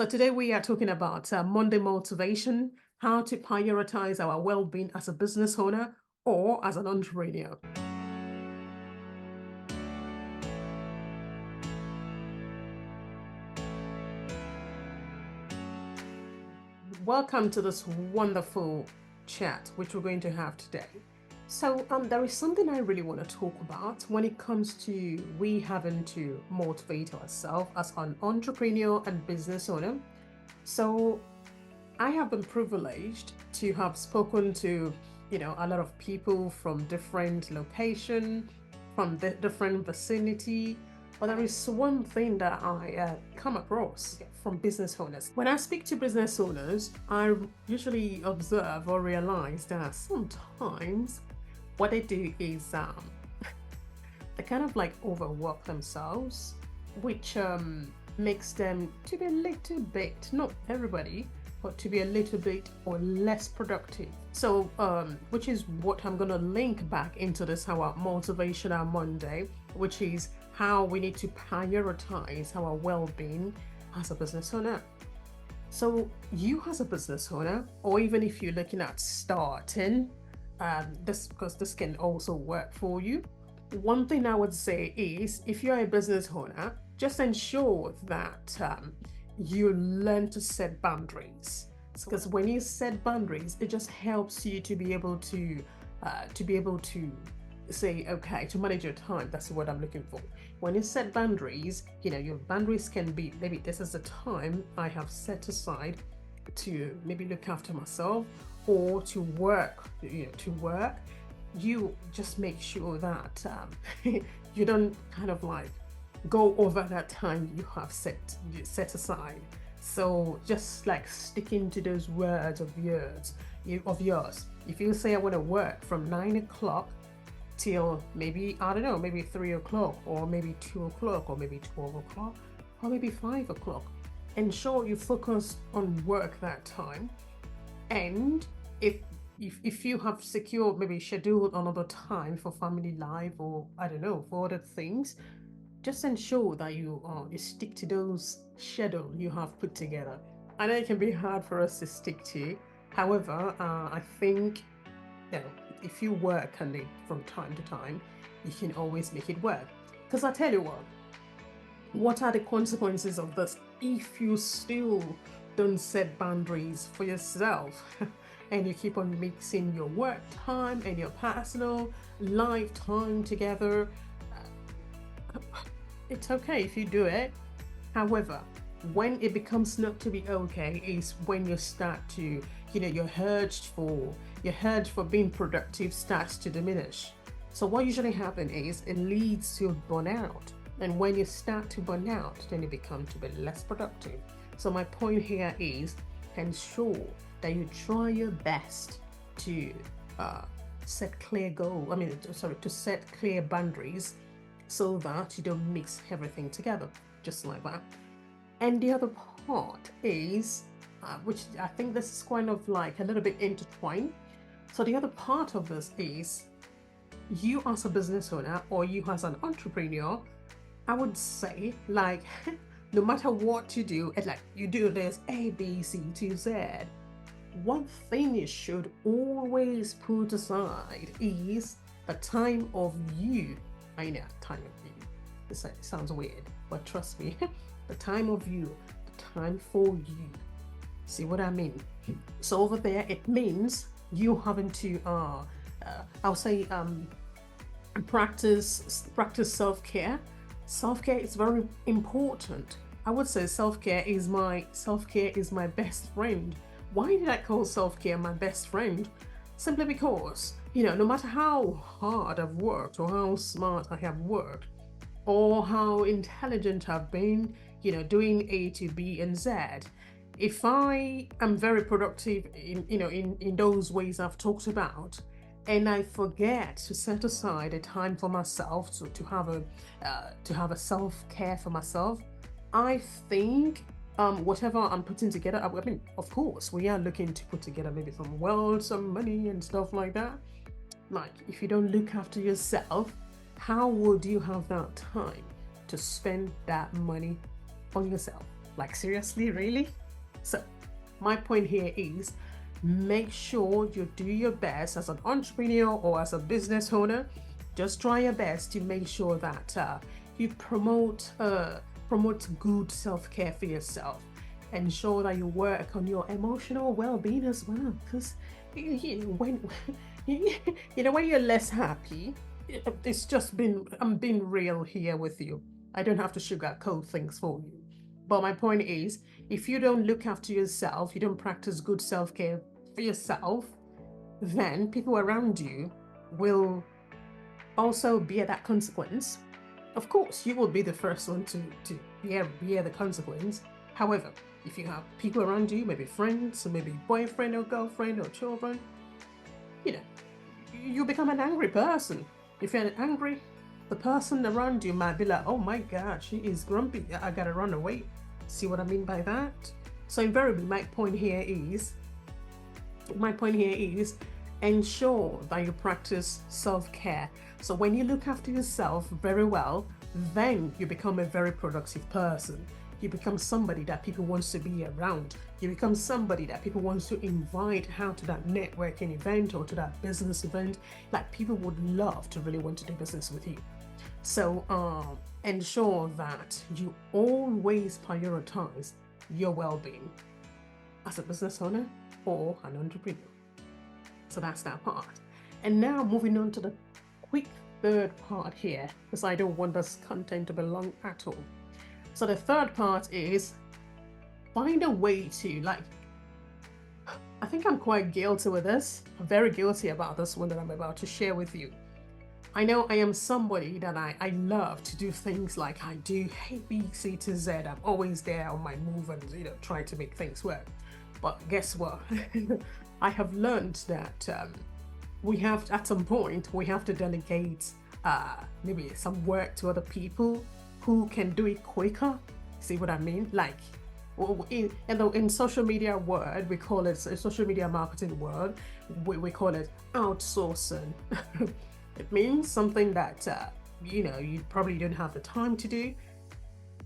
So today we are talking about Monday motivation, how to prioritize our well-being as a business owner or as an entrepreneur. Welcome to this wonderful chat which we're going to have today. So there is something I really want to talk about when it comes to we having to motivate ourselves as an entrepreneur and business owner. So I have been privileged to have spoken to, a lot of people from different location, from the different vicinity. But there is one thing that I come across from business owners. When I speak to business owners, I usually observe or realize that sometimes what they do is they kind of like overwork themselves, which makes them to be a little bit, not everybody, but to be a little bit or less productive. So, which is what I'm going to link back into this our motivational Monday, which is how we need to prioritize our well-being as a business owner. So, you as a business owner, or even if you're looking at starting, this because this can also work for you. One thing I would say is if you're a business owner, just ensure that you learn to set boundaries. Because when you set boundaries, it just helps you to be able to say, okay, to manage your time. That's what I'm looking for. When you set boundaries, your boundaries can be maybe this is the time I have set aside to maybe look after myself or to work. You just make sure that you don't kind of like go over that time you have set aside. So just like sticking to those words of yours. If you say I want to work from 9 o'clock till maybe I don't know, maybe 3 o'clock, or maybe 2 o'clock, or maybe 12 o'clock, or maybe 5 o'clock, ensure you focus on work that time. And if you have secured maybe scheduled another time for family life or I don't know for other things, just ensure that you stick to those schedule you have put together. I know it can be hard for us to stick to. However, I think if you work on it from time to time, you can always make it work. Because I tell you what are the consequences of this if you still don't set boundaries for yourself and you keep on mixing your work time and your personal life time together? It's okay if you do it. However, when it becomes not to be okay is when you start to, your urge for being productive starts to diminish. So what usually happens is it leads to burnout. And when you start to burn out, then you become to be less productive. So my point here is ensure that you try your best to set clear goals. To set clear boundaries so that you don't mix everything together, just like that. And the other part is, which I think this is kind of like a little bit intertwined. So the other part of this is you as a business owner or you as an entrepreneur, I would say like, no matter what you do, it's like you do this A, B, C to Z. One thing you should always put aside is the time of you. I know, time of you. This sounds weird, but trust me, the time of you, the time for you. See what I mean? So over there, it means you having to, I'll say, practice self-care. Self-care is very important. I would say self-care is my best friend. Why did I call self-care my best friend? Simply because, no matter how hard I've worked or how smart I have worked or how intelligent I've been, doing A to B and Z, if I am very productive in those ways I've talked about, and I forget to set aside a time for myself to have a self-care for myself, I think whatever I'm putting together, I mean, of course, we are looking to put together maybe some money and stuff like that. Like, if you don't look after yourself, how would you have that time to spend that money on yourself? Like, seriously, really? So my point here is, make sure you do your best as an entrepreneur or as a business owner. Just try your best to make sure that you promote good self-care for yourself. Ensure that you work on your emotional well-being as well, because when when you're less happy, it's just been I'm being real here with you. I don't have to sugarcoat things for you. But my point is, if you don't look after yourself, you don't practice good self-care for yourself, then people around you will also bear that consequence. Of course, you will be the first one to bear the consequence. However, if you have people around you, maybe friends, or maybe boyfriend or girlfriend or children, you know, you become an angry person. If you're angry, the person around you might be like, oh my God, she is grumpy. I gotta run away. See what I mean by that? So invariably, my point here is ensure that you practice self-care. So when you look after yourself very well, then you become a very productive person. You become somebody that people want to be around. You become somebody that people want to invite out to that networking event or to that business event. Like, people would love to really want to do business with you. So ensure that you always prioritize your well-being as a business owner or an entrepreneur. So that's that part. And now moving on to the quick third part here, because I don't want this content to be long at all. So the third part is find a way to, like, I think I'm quite guilty with this. I'm very guilty about this one that I'm about to share with you. I know I am somebody that I love to do things like I do A, B, C to Z. I'm always there on my move and, trying to make things work. But guess what? I have learned that at some point, we have to delegate maybe some work to other people who can do it quicker. See what I mean? Like, in social media word, we call it, social media marketing word, we call it outsourcing. It means something that, you probably don't have the time to do.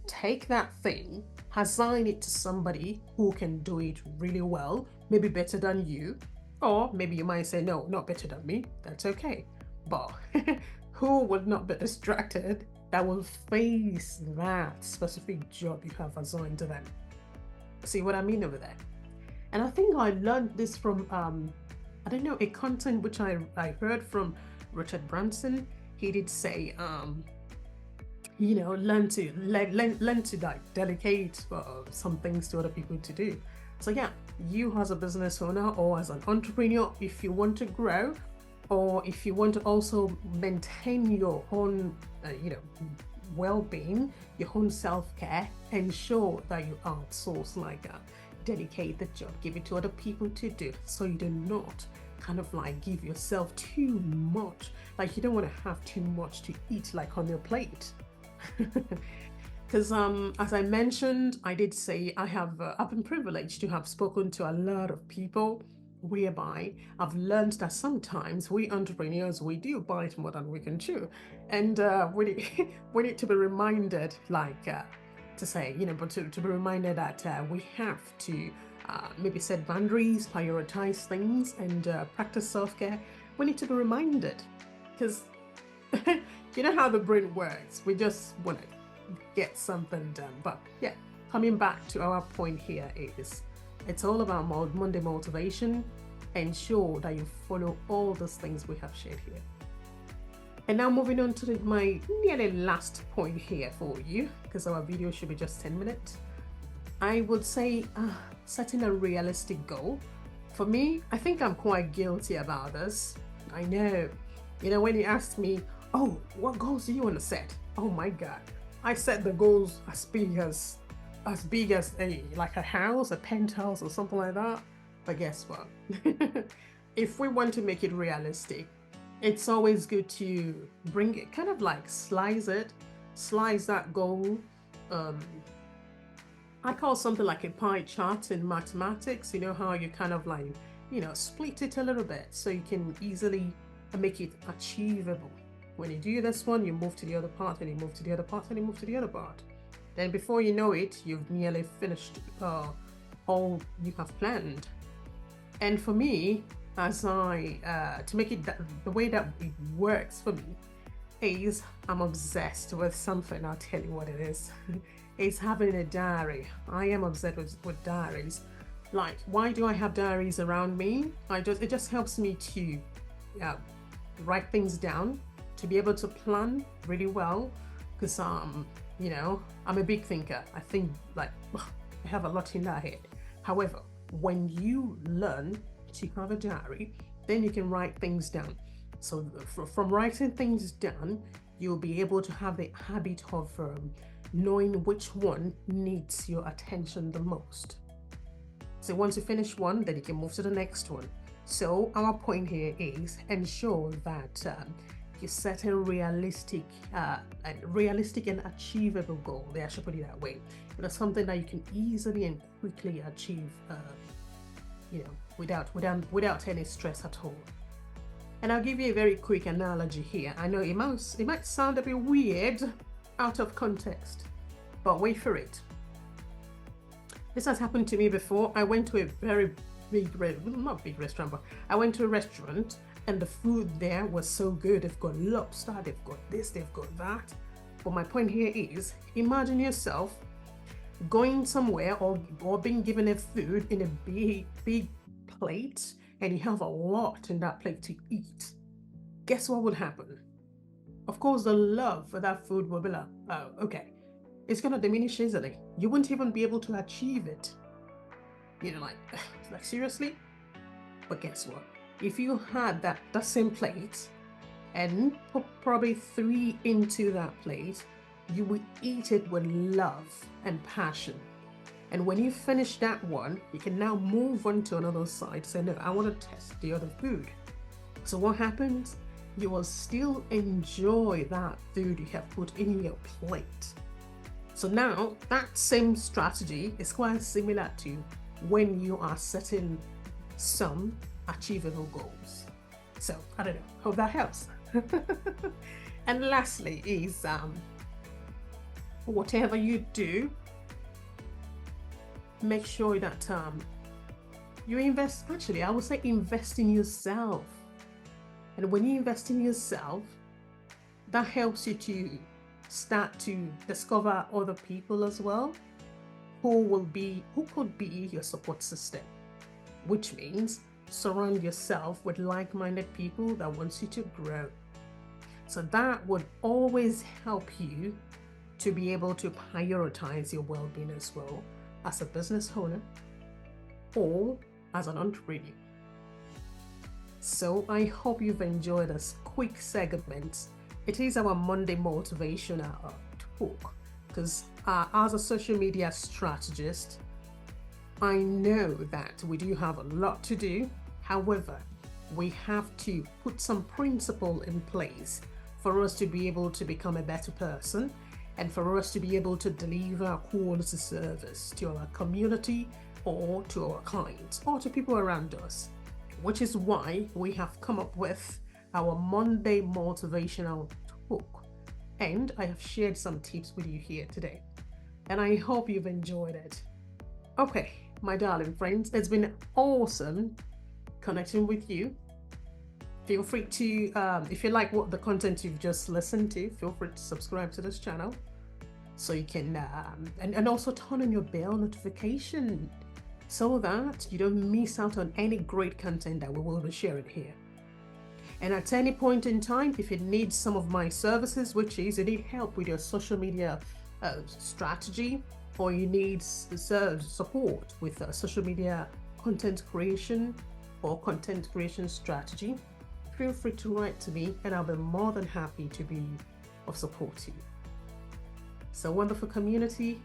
Take that thing, assign it to somebody who can do it really well, maybe better than you, or maybe you might say, no, not better than me. That's okay. But who would not be distracted that will face that specific job you have assigned to them? See what I mean over there? And I think I learned this from, I don't know, a content which I heard from Richard Branson. He did say, learn to like delegate some things to other people to do. So yeah, you as a business owner or as an entrepreneur, if you want to grow, or if you want to also maintain your own, well-being, your own self-care, ensure that you outsource, like dedicate the job, give it to other people to do, so you do not kind of like give yourself too much. Like, you don't want to have too much to eat, like on your plate. Because as I mentioned, I did say I've been privileged to have spoken to a lot of people, whereby I've learned that sometimes we entrepreneurs, we do bite more than we can chew, and we need to be reminded, like to say, but to be reminded that we have to maybe set boundaries, prioritize things, and practice self-care. We need to be reminded, because you know how the brain works. We just want to get something done. But yeah, coming back to our point here is, it's all about Monday motivation. Ensure that you follow all those things we have shared here. And now moving on to my nearly last point here for you, because our video should be just 10 minutes. I would say setting a realistic goal. For me, I think I'm quite guilty about this. I know. When you asked me, oh, what goals do you want to set? Oh my God. I set the goals as big as like a house, a penthouse or something like that. But guess what? If we want to make it realistic, it's always good to bring it, kind of like slice that goal. I call something like a pie chart in mathematics. You know how you kind of like, split it a little bit so you can easily make it achievable. When you do this one, you move to the other part, and you move to the other part, and you move to the other part. Then before you know it, you've nearly finished all you have planned. And for me, as to make it the way that it works for me is I'm obsessed with something. I'll tell you what it is. It's having a diary. I am obsessed with diaries. Like, why do I have diaries around me? It just helps me to write things down, to be able to plan really well, because I'm a big thinker. I think like I have a lot in that head. However, when you learn to have a diary, then you can write things down. So from writing things down, you'll be able to have the habit of knowing which one needs your attention the most. So once you finish one, then you can move to the next one. So our point here is ensure that you set a realistic and achievable goal. I should put it that way. That's something that you can easily and quickly achieve, without any stress at all. And I'll give you a very quick analogy here. I know it might sound a bit weird out of context, but wait for it. This has happened to me before. I went to a very not big restaurant, but I went to a restaurant and the food there was so good. They've got lobster, they've got this, they've got that. But my point here is, imagine yourself going somewhere or being given a food in a big plate, and you have a lot in that plate to eat. Guess what would happen? Of course, the love for that food will be like, oh, okay. It's going to diminish easily. You won't even be able to achieve it. Like seriously? But guess what? If you had that same plate and put probably 3 into that plate, you would eat it with love and passion. And when you finish that one, you can now move on to another side. Say, no, I want to test the other food. So what happens? You will still enjoy that food you have put in your plate. So now that same strategy is quite similar to when you are setting some achievable goals. So I don't know, hope that helps. And lastly is whatever you do, make sure that you invest. Actually, I would say invest in yourself. And when you invest in yourself, that helps you to start to discover other people as well who could be your support system, which means surround yourself with like-minded people that wants you to grow. So that would always help you to be able to prioritize your well-being as well, as a business owner or as an entrepreneur. So I hope you've enjoyed this quick segment. It is our Monday motivational talk, because as a social media strategist, I know that we do have a lot to do. However, we have to put some principle in place for us to be able to become a better person and for us to be able to deliver quality service to our community or to our clients or to people around us, which is why we have come up with our Monday motivational talk. And I have shared some tips with you here today. And I hope you've enjoyed it. Okay, my darling friends, it's been awesome connecting with you. Feel free to, if you like what the content you've just listened to, feel free to subscribe to this channel so you can, and also turn on your bell notification so that you don't miss out on any great content that we will be sharing here. And at any point in time, if you need some of my services, which is you need help with your social media strategy, or you need support with social media content creation or content creation strategy, feel free to write to me and I'll be more than happy to be of support to you. So wonderful community,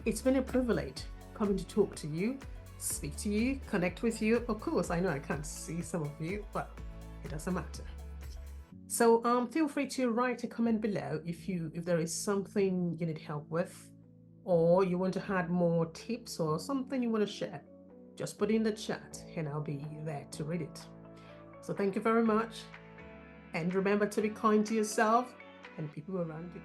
it's been a privilege coming to talk to you, speak to you, connect with you. Of course, I know I can't see some of you, but it doesn't matter. So feel free to write a comment below if there is something you need help with, or you want to add more tips or something you want to share. Just put it in the chat and I'll be there to read it. So thank you very much. And remember to be kind to yourself and people around you.